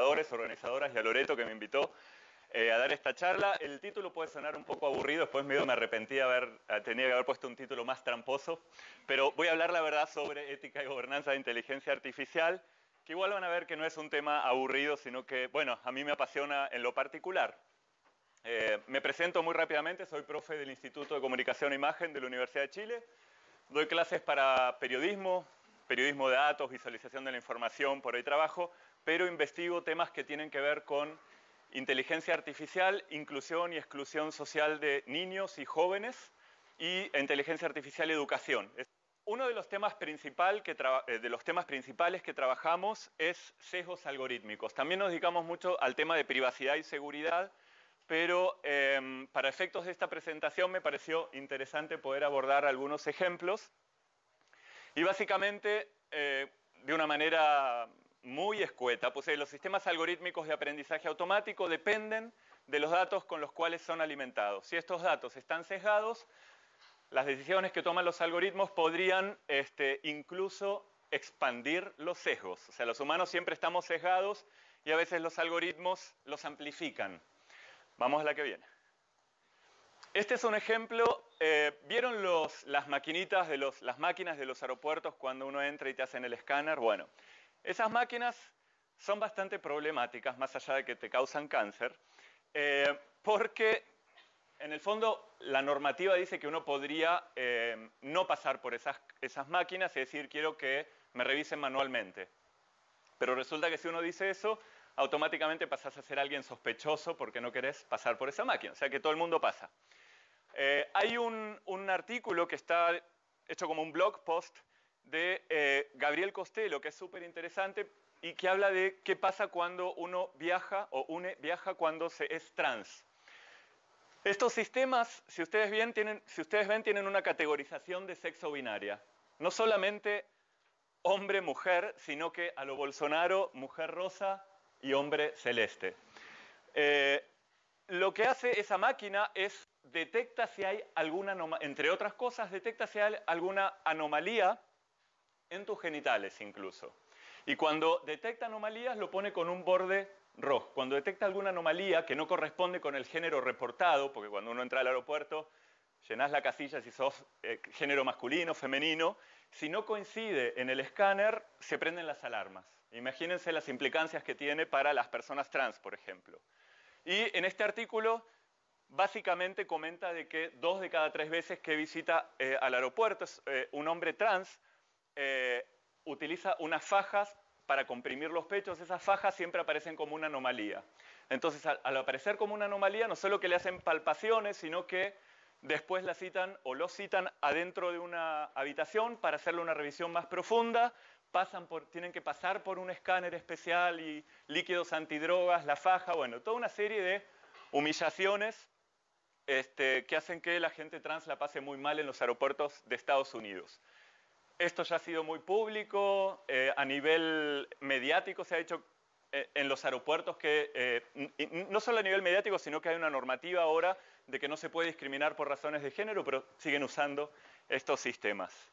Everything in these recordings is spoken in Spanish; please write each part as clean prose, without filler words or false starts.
organizadores, organizadoras y a Loreto que me invitó a dar esta charla. El título puede sonar un poco aburrido, después medio me arrepentí tenía que haber puesto un título más tramposo, pero voy a hablar la verdad sobre ética y gobernanza de inteligencia artificial, que igual van a ver que no es un tema aburrido, sino que, bueno, a mí me apasiona en lo particular. Me presento muy rápidamente, soy profe del Instituto de Comunicación e Imagen de la Universidad de Chile, doy clases para periodismo de datos, visualización de la información, por ahí trabajo, pero investigo temas que tienen que ver con inteligencia artificial, inclusión y exclusión social de niños y jóvenes y inteligencia artificial y educación. Uno de los temas principales que trabajamos es sesgos algorítmicos. También nos dedicamos mucho al tema de privacidad y seguridad, pero para efectos de esta presentación me pareció interesante poder abordar algunos ejemplos y básicamente de una manera muy escueta, pues los sistemas algorítmicos de aprendizaje automático dependen de los datos con los cuales son alimentados. Si estos datos están sesgados, las decisiones que toman los algoritmos podrían incluso expandir los sesgos. O sea, los humanos siempre estamos sesgados y a veces los algoritmos los amplifican. Vamos a la que viene. Este es un ejemplo. ¿Vieron las máquinas de los aeropuertos cuando uno entra y te hacen el escáner? Bueno, esas máquinas son bastante problemáticas, más allá de que te causan cáncer, porque en el fondo la normativa dice que uno podría no pasar por esas máquinas y decir quiero que me revisen manualmente. Pero resulta que si uno dice eso, automáticamente pasas a ser alguien sospechoso porque no querés pasar por esa máquina. O sea que todo el mundo pasa. Hay un artículo que está hecho como un blog post de Gabriel Costello, que es súper interesante y que habla de qué pasa cuando uno viaja o viaja cuando se es trans. Estos sistemas, si ustedes ven, tienen una categorización de sexo binaria. No solamente hombre-mujer, sino que a lo Bolsonaro, mujer rosa y hombre celeste. Lo que hace esa máquina es detecta si hay entre otras cosas, detecta si hay alguna anomalía en tus genitales incluso. Y cuando detecta anomalías lo pone con un borde rojo. Cuando detecta alguna anomalía que no corresponde con el género reportado, porque cuando uno entra al aeropuerto llenás la casilla si sos género masculino, femenino, si no coincide en el escáner se prenden las alarmas. Imagínense las implicancias que tiene para las personas trans, por ejemplo. Y en este artículo básicamente comenta de que 2 de cada 3 veces que visita al aeropuerto un hombre trans utiliza unas fajas para comprimir los pechos. Esas fajas siempre aparecen como una anomalía. Entonces, al aparecer como una anomalía, no solo que le hacen palpaciones, sino que después la citan o lo citan adentro de una habitación para hacerle una revisión más profunda. Tienen que pasar por un escáner especial y líquidos antidrogas, la faja, bueno, toda una serie de humillaciones que hacen que la gente trans la pase muy mal en los aeropuertos de Estados Unidos. Esto ya ha sido muy público, a nivel mediático se ha hecho en los aeropuertos no solo a nivel mediático, sino que hay una normativa ahora de que no se puede discriminar por razones de género, pero siguen usando estos sistemas.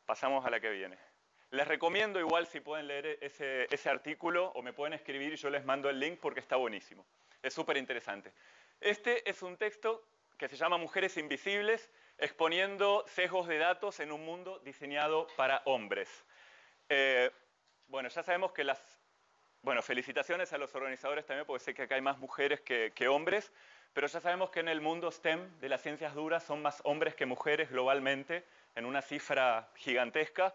Pasamos a la que viene. Les recomiendo igual si pueden leer ese artículo o me pueden escribir y yo les mando el link porque está buenísimo. Es súper interesante. Este es un texto que se llama Mujeres Invisibles, exponiendo sesgos de datos en un mundo diseñado para hombres. Bueno, ya sabemos que Bueno, felicitaciones a los organizadores también, porque sé que acá hay más mujeres que hombres, pero ya sabemos que en el mundo STEM de las ciencias duras son más hombres que mujeres globalmente, en una cifra gigantesca.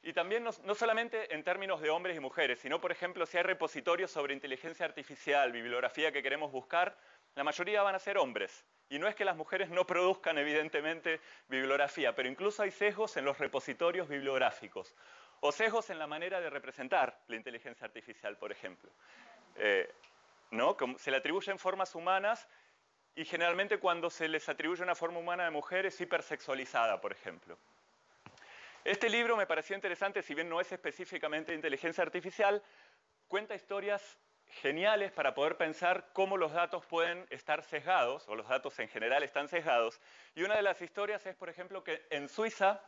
Y también no solamente en términos de hombres y mujeres, sino, por ejemplo, si hay repositorios sobre inteligencia artificial, bibliografía que queremos buscar, la mayoría van a ser hombres. Y no es que las mujeres no produzcan, evidentemente, bibliografía, pero incluso hay sesgos en los repositorios bibliográficos, o sesgos en la manera de representar la inteligencia artificial, por ejemplo. ¿No? Se le atribuyen formas humanas y generalmente cuando se les atribuye una forma humana de mujer es hipersexualizada, por ejemplo. Este libro me pareció interesante, si bien no es específicamente de inteligencia artificial, cuenta historias geniales para poder pensar cómo los datos pueden estar sesgados, o los datos en general están sesgados. Y una de las historias es, por ejemplo, que en Suecia,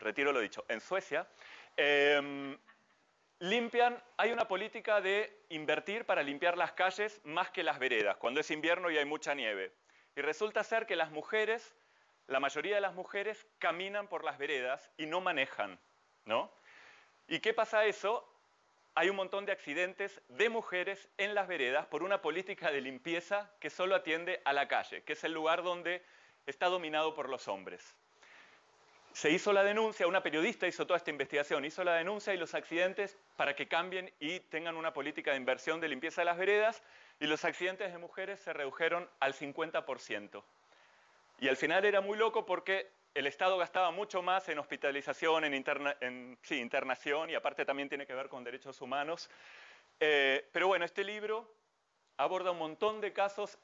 retiro lo dicho, en Suecia, limpian, hay una política de invertir para limpiar las calles más que las veredas, cuando es invierno y hay mucha nieve. Y resulta ser que las mujeres, la mayoría de las mujeres caminan por las veredas y no manejan, ¿no? ¿Y qué pasa eso? Hay un montón de accidentes de mujeres en las veredas por una política de limpieza que solo atiende a la calle, que es el lugar donde está dominado por los hombres. Se hizo la denuncia, una periodista hizo toda esta investigación, hizo la denuncia y los accidentes para que cambien y tengan una política de inversión de limpieza de las veredas, y los accidentes de mujeres se redujeron al 50%. Y al final era muy loco porque el Estado gastaba mucho más en hospitalización, en internación, y aparte también tiene que ver con derechos humanos. Pero bueno, este libro aborda un montón de casos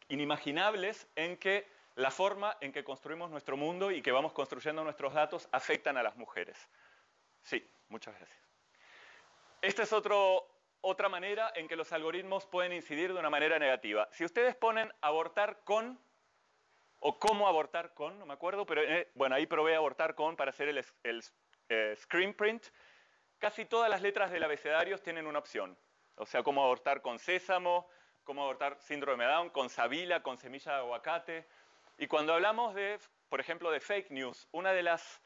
inimaginables en que la forma en que construimos nuestro mundo y que vamos construyendo nuestros datos afectan a las mujeres. Sí, muchas gracias. Esta es otra manera en que los algoritmos pueden incidir de una manera negativa. Si ustedes ponen abortar con, o cómo abortar con, no me acuerdo, pero bueno, ahí probé abortar con para hacer el screen print. Casi todas las letras del abecedario tienen una opción. O sea, cómo abortar con sésamo, cómo abortar síndrome de Down, con sábila, con semilla de aguacate. Y cuando hablamos de, por ejemplo, de fake news, una de los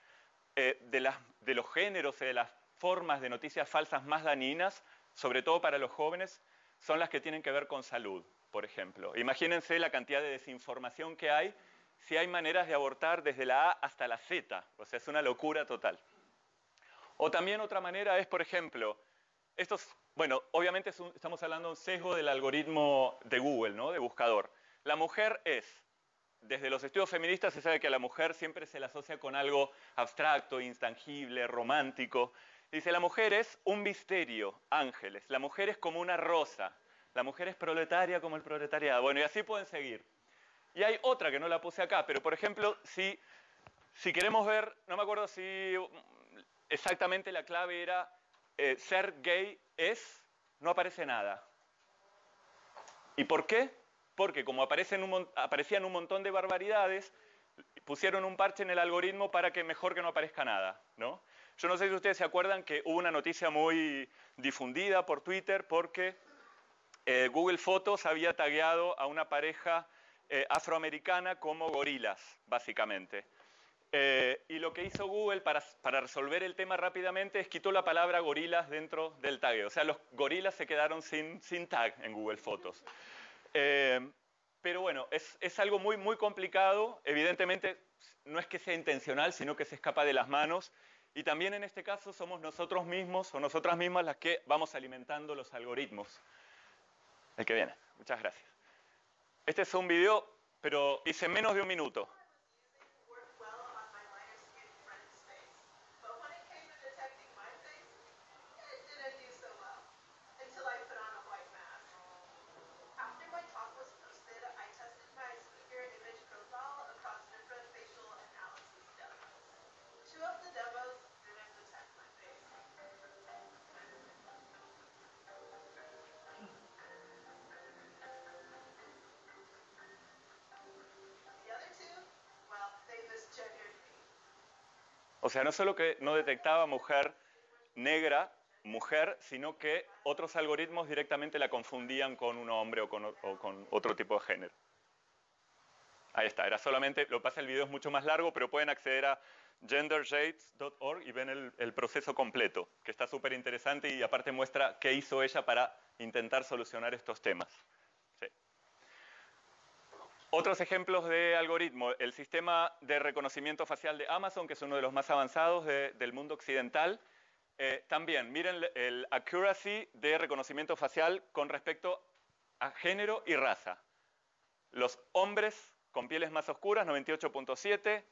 géneros, de las formas de noticias falsas más dañinas, sobre todo para los jóvenes, son las que tienen que ver con salud, por ejemplo. Imagínense la cantidad de desinformación que hay si hay maneras de abortar desde la A hasta la Z. O sea, es una locura total. O también otra manera es, por ejemplo, bueno, obviamente estamos hablando de un sesgo del algoritmo de Google, ¿no? De buscador. La mujer desde los estudios feministas se sabe que a la mujer siempre se la asocia con algo abstracto, intangible, romántico. Dice, la mujer es un misterio, ángeles. La mujer es como una rosa. La mujer es proletaria como el proletariado. Bueno, y así pueden seguir. Y hay otra que no la puse acá, pero por ejemplo, si queremos ver, no me acuerdo si exactamente la clave era ser gay no aparece nada. ¿Y por qué? Porque como aparecían un montón de barbaridades, pusieron un parche en el algoritmo para que mejor que no aparezca nada, ¿no? Yo no sé si ustedes se acuerdan que hubo una noticia muy difundida por Twitter porque Google Fotos había tagueado a una pareja afroamericana como gorilas, básicamente. Y lo que hizo Google para resolver el tema rápidamente es quitó la palabra gorilas dentro del tagueo. O sea, los gorilas se quedaron sin tag en Google Fotos. Pero bueno, es algo muy, muy complicado. Evidentemente, no es que sea intencional, sino que se escapa de las manos. Y también en este caso somos nosotros mismos o nosotras mismas las que vamos alimentando los algoritmos. El que viene. Muchas gracias. Este es un video, pero hice menos de un minuto. O sea, no solo que no detectaba mujer negra, mujer, sino que otros algoritmos directamente la confundían con un hombre o con otro tipo de género. Ahí está, era solamente, lo que pasa, el video es mucho más largo, pero pueden acceder a gendershades.org y ven el proceso completo, que está súper interesante y aparte muestra qué hizo ella para intentar solucionar estos temas. Sí. Otros ejemplos de algoritmo, el sistema de reconocimiento facial de Amazon, que es uno de los más avanzados del mundo occidental. También, miren el accuracy de reconocimiento facial con respecto a género y raza. Los hombres con pieles más oscuras, 98.7.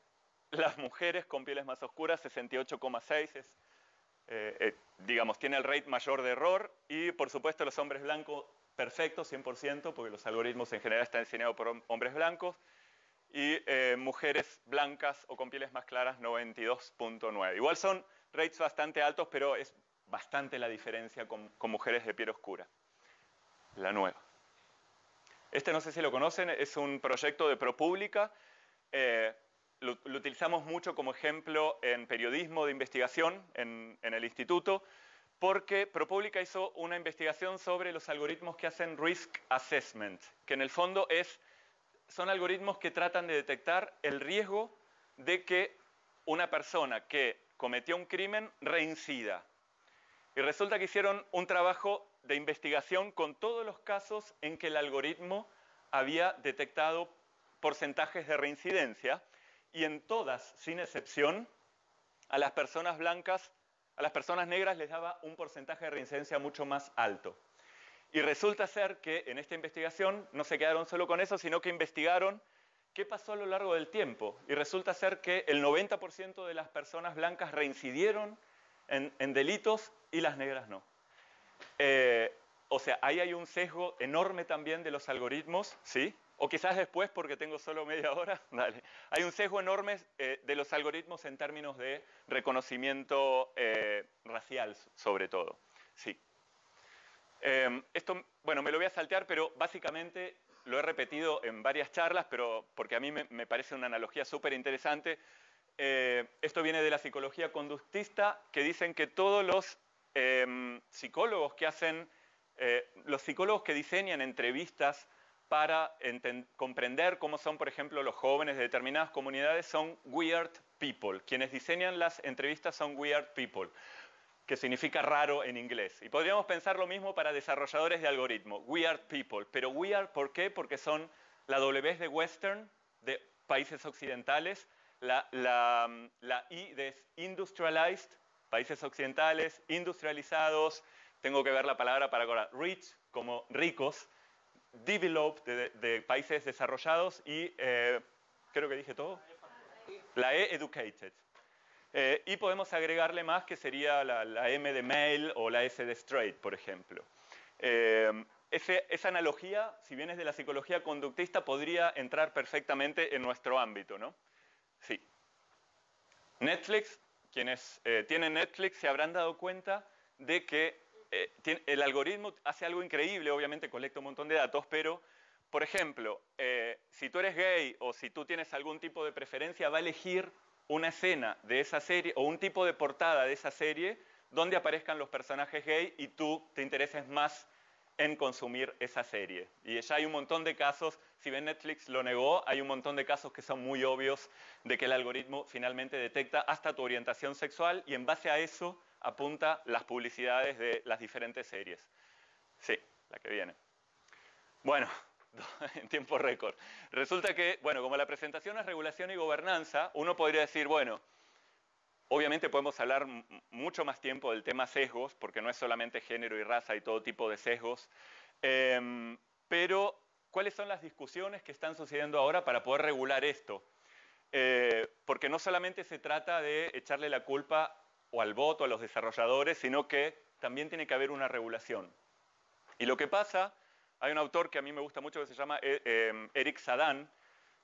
Las mujeres con pieles más oscuras, 68,6. Digamos, tiene el rate mayor de error. Y, por supuesto, los hombres blancos perfectos, 100%, porque los algoritmos en general están diseñados por hombres blancos. Y mujeres blancas o con pieles más claras, 92.9. Igual son rates bastante altos, pero es bastante la diferencia con mujeres de piel oscura. La nueva. Este no sé si lo conocen, es un proyecto de ProPublica. Lo utilizamos mucho como ejemplo en periodismo de investigación en el instituto, porque ProPublica hizo una investigación sobre los algoritmos que hacen risk assessment, que en el fondo son algoritmos que tratan de detectar el riesgo de que una persona que cometió un crimen reincida. Y resulta que hicieron un trabajo de investigación con todos los casos en que el algoritmo había detectado porcentajes de reincidencia, y en todas, sin excepción, a las personas blancas, a las personas negras les daba un porcentaje de reincidencia mucho más alto. Y resulta ser que en esta investigación no se quedaron solo con eso, sino que investigaron qué pasó a lo largo del tiempo. Y resulta ser que el 90% de las personas blancas reincidieron en delitos y las negras no. O sea, ahí hay un sesgo enorme también de los algoritmos, ¿sí? O quizás después, porque tengo solo media hora, dale. Hay un sesgo enorme de los algoritmos en términos de reconocimiento racial, sobre todo, sí. Esto, bueno, me lo voy a saltear, pero básicamente lo he repetido en varias charlas, pero porque a mí me parece una analogía súper interesante. Esto viene de la psicología conductista, que dicen que todos los psicólogos los psicólogos que diseñan entrevistas para comprender cómo son, por ejemplo, los jóvenes de determinadas comunidades, son weird people. Quienes diseñan las entrevistas son weird people, que significa raro en inglés. Y podríamos pensar lo mismo para desarrolladores de algoritmos, weird people. Pero weird, ¿por qué? Porque son la W de Western, de países occidentales, la I de industrialized, países occidentales, industrializados, tengo que ver la palabra para acordar, rich, como ricos, developed, de países desarrollados, y creo que dije todo. La E, educated. Y podemos agregarle más, que sería la M de male o la S de straight, por ejemplo. Esa analogía, si bien es de la psicología conductista, podría entrar perfectamente en nuestro ámbito, ¿no? Sí. Netflix, quienes tienen Netflix se habrán dado cuenta de que el algoritmo hace algo increíble, obviamente colecta un montón de datos, pero, por ejemplo, si tú eres gay o si tú tienes algún tipo de preferencia, va a elegir una escena de esa serie o un tipo de portada de esa serie donde aparezcan los personajes gay y tú te intereses más en consumir esa serie. Y ya hay un montón de casos, si bien Netflix lo negó, hay un montón de casos que son muy obvios de que el algoritmo finalmente detecta hasta tu orientación sexual y en base a eso apunta las publicidades de las diferentes series. Sí, la que viene. Bueno, en tiempo récord. Resulta que, bueno, como la presentación es regulación y gobernanza, uno podría decir, bueno, obviamente podemos hablar mucho más tiempo del tema sesgos, porque no es solamente género y raza, hay todo tipo de sesgos. Pero, ¿cuáles son las discusiones que están sucediendo ahora para poder regular esto? Porque no solamente se trata de echarle la culpa o al voto a los desarrolladores, sino que también tiene que haber una regulación. Y lo que pasa, hay un autor que a mí me gusta mucho que se llama Eric Sadan,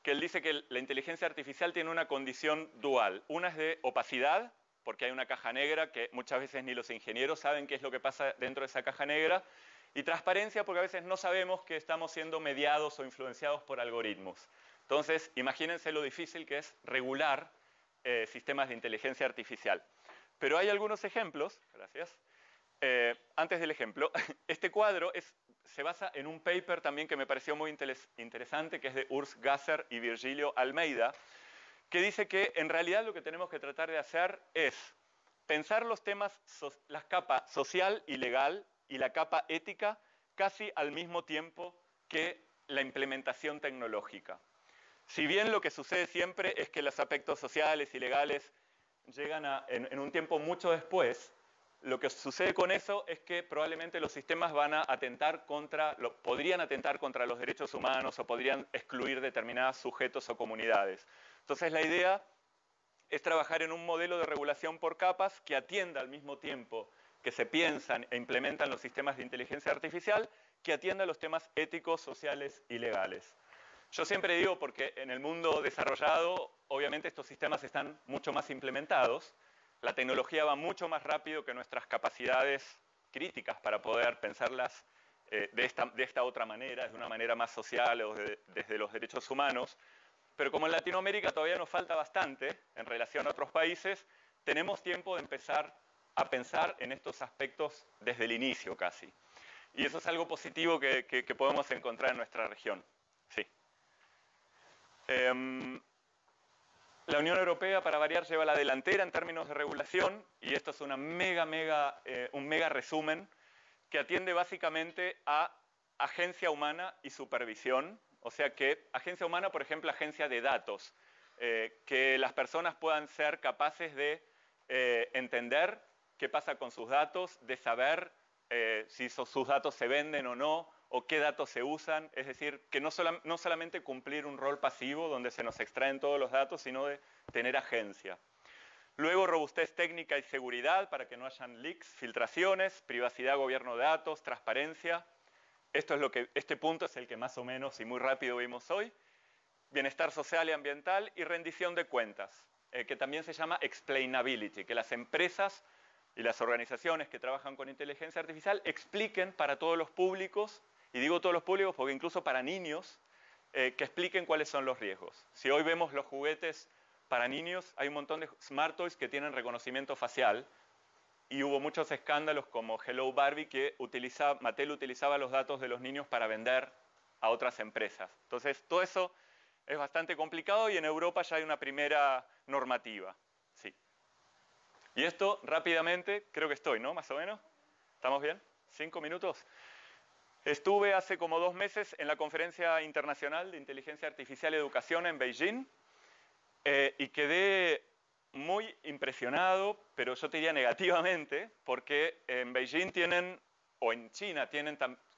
que él dice que la inteligencia artificial tiene una condición dual. Una es de opacidad, porque hay una caja negra que muchas veces ni los ingenieros saben qué es lo que pasa dentro de esa caja negra, y transparencia, porque a veces no sabemos que estamos siendo mediados o influenciados por algoritmos. Entonces, imagínense lo difícil que es regular sistemas de inteligencia artificial. Pero hay algunos ejemplos, gracias. Antes del ejemplo, este cuadro se basa en un paper también que me pareció muy interesante, que es de Urs Gasser y Virgilio Almeida, que dice que en realidad lo que tenemos que tratar de hacer es pensar los temas, la capa social y legal y la capa ética casi al mismo tiempo que la implementación tecnológica. Si bien lo que sucede siempre es que los aspectos sociales y legales llegan en un tiempo mucho después, lo que sucede con eso es que probablemente los sistemas van a podrían atentar contra los derechos humanos o podrían excluir determinados sujetos o comunidades. Entonces la idea es trabajar en un modelo de regulación por capas que atienda al mismo tiempo que se piensan e implementan los sistemas de inteligencia artificial, que atienda los temas éticos, sociales y legales. Yo siempre digo, porque en el mundo desarrollado, obviamente estos sistemas están mucho más implementados, la tecnología va mucho más rápido que nuestras capacidades críticas para poder pensarlas de esta otra manera, de una manera más social o desde los derechos humanos. Pero como en Latinoamérica todavía nos falta bastante en relación a otros países, tenemos tiempo de empezar a pensar en estos aspectos desde el inicio casi. Y eso es algo positivo que podemos encontrar en nuestra región. Sí. La Unión Europea, para variar, lleva la delantera en términos de regulación, y esto es un mega resumen que atiende básicamente a agencia humana y supervisión. O sea que agencia humana, por ejemplo, agencia de datos, que las personas puedan ser capaces de entender qué pasa con sus datos, de saber si sus datos se venden o no, o qué datos se usan, es decir, que no solamente cumplir un rol pasivo donde se nos extraen todos los datos, sino de tener agencia. Luego, robustez técnica y seguridad para que no hayan leaks, filtraciones, privacidad, gobierno de datos, transparencia. Este punto es el que más o menos y muy rápido vimos hoy. Bienestar social y ambiental y rendición de cuentas, que también se llama explainability, que las empresas y las organizaciones que trabajan con inteligencia artificial expliquen para todos los públicos, y digo todos los públicos porque incluso para niños, que expliquen cuáles son los riesgos. Si hoy vemos los juguetes para niños, hay un montón de smart toys que tienen reconocimiento facial, y hubo muchos escándalos como Hello Barbie, que Mattel utilizaba los datos de los niños para vender a otras empresas. Entonces, todo eso es bastante complicado y en Europa ya hay una primera normativa. Sí. Y esto, rápidamente, creo que estoy, ¿no? Más o menos. ¿Estamos bien? 5 minutos. Estuve hace como 2 meses en la Conferencia Internacional de Inteligencia Artificial y Educación en Beijing, y quedé muy impresionado, pero yo te diría negativamente, porque en Beijing o en China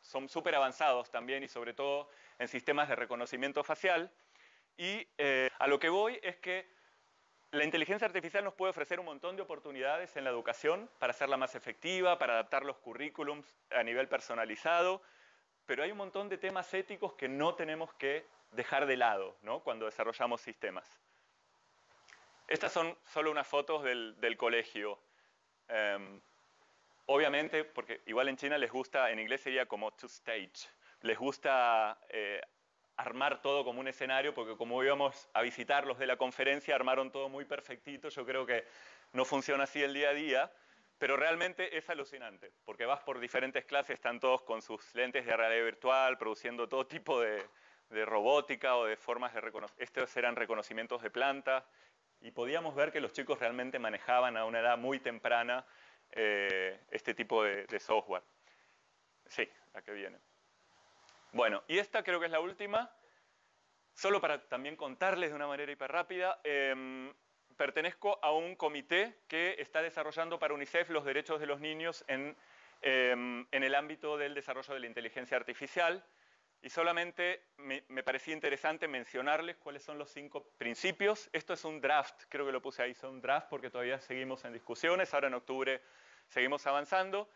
son súper avanzados también, y sobre todo en sistemas de reconocimiento facial. Y a lo que voy es que la inteligencia artificial nos puede ofrecer un montón de oportunidades en la educación para hacerla más efectiva, para adaptar los currículums a nivel personalizado, pero hay un montón de temas éticos que no tenemos que dejar de lado, ¿no?, cuando desarrollamos sistemas. Estas son solo unas fotos del colegio. Obviamente, porque igual en China les gusta, en inglés sería como to stage, les gusta armar todo como un escenario, porque como íbamos a visitarlos de la conferencia, armaron todo muy perfectito. Yo creo que no funciona así el día a día, pero realmente es alucinante, porque vas por diferentes clases, están todos con sus lentes de realidad virtual, produciendo todo tipo de robótica o de formas de reconocimiento. Estos eran reconocimientos de plantas, y podíamos ver que los chicos realmente manejaban a una edad muy temprana este tipo de software. Sí, la que viene. Bueno, y esta creo que es la última. Solo para también contarles de una manera hiperrápida, pertenezco a un comité que está desarrollando para UNICEF los derechos de los niños en el ámbito del desarrollo de la inteligencia artificial, y solamente me parecía interesante mencionarles cuáles son los 5 principios. Esto es un draft, creo que lo puse ahí, son draft porque todavía seguimos en discusiones, ahora en octubre seguimos avanzando.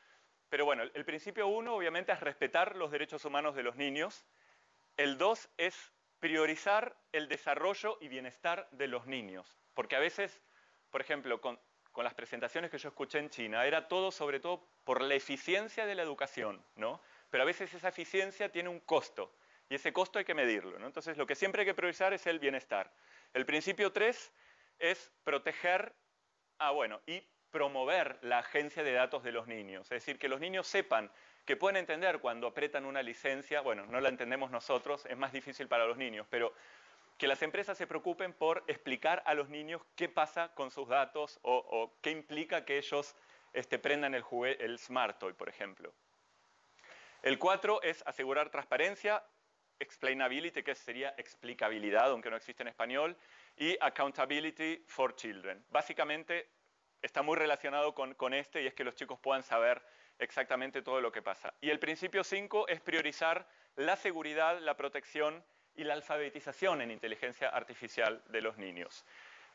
Pero bueno, el principio 1 obviamente es respetar los derechos humanos de los niños. El 2 es priorizar el desarrollo y bienestar de los niños. Porque a veces, por ejemplo, con las presentaciones que yo escuché en China, era todo sobre todo por la eficiencia de la educación, ¿no? Pero a veces esa eficiencia tiene un costo, y ese costo hay que medirlo, ¿no? Entonces, lo que siempre hay que priorizar es el bienestar. El principio 3 es proteger, y promover la agencia de datos de los niños. Es decir, que los niños sepan, que pueden entender cuando apretan una licencia. Bueno, no la entendemos nosotros, es más difícil para los niños, pero que las empresas se preocupen por explicar a los niños qué pasa con sus datos, o qué implica que ellos prendan el Smart Toy, por ejemplo. El 4 es asegurar transparencia, explainability, que sería explicabilidad, aunque no existe en español, y accountability for children. Básicamente está muy relacionado con este, y es que los chicos puedan saber exactamente todo lo que pasa. Y el principio 5 es priorizar la seguridad, la protección y la alfabetización en inteligencia artificial de los niños.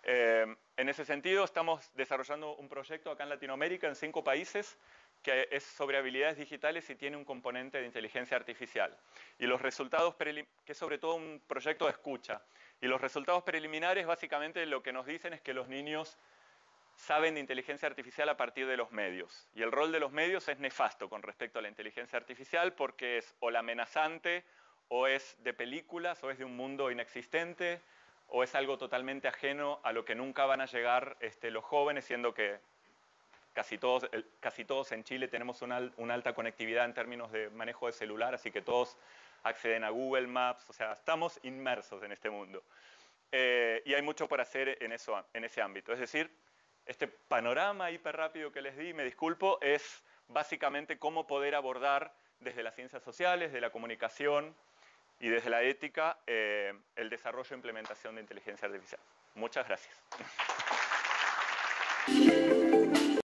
En ese sentido, estamos desarrollando un proyecto acá en Latinoamérica, en 5 países, que es sobre habilidades digitales y tiene un componente de inteligencia artificial. Y los resultados, que es sobre todo un proyecto de escucha, y los resultados preliminares básicamente lo que nos dicen es que los niños saben de inteligencia artificial a partir de los medios. Y el rol de los medios es nefasto con respecto a la inteligencia artificial, porque es o la amenazante, o es de películas, o es de un mundo inexistente, o es algo totalmente ajeno a lo que nunca van a llegar los jóvenes, siendo que casi todos en Chile tenemos una alta conectividad en términos de manejo de celular, así que todos acceden a Google Maps, o sea, estamos inmersos en este mundo. Y hay mucho por hacer en ese ámbito. Es decir, este panorama hiper rápido que les di, me disculpo, es básicamente cómo poder abordar desde las ciencias sociales, de la comunicación y desde la ética el desarrollo e implementación de inteligencia artificial. Muchas gracias.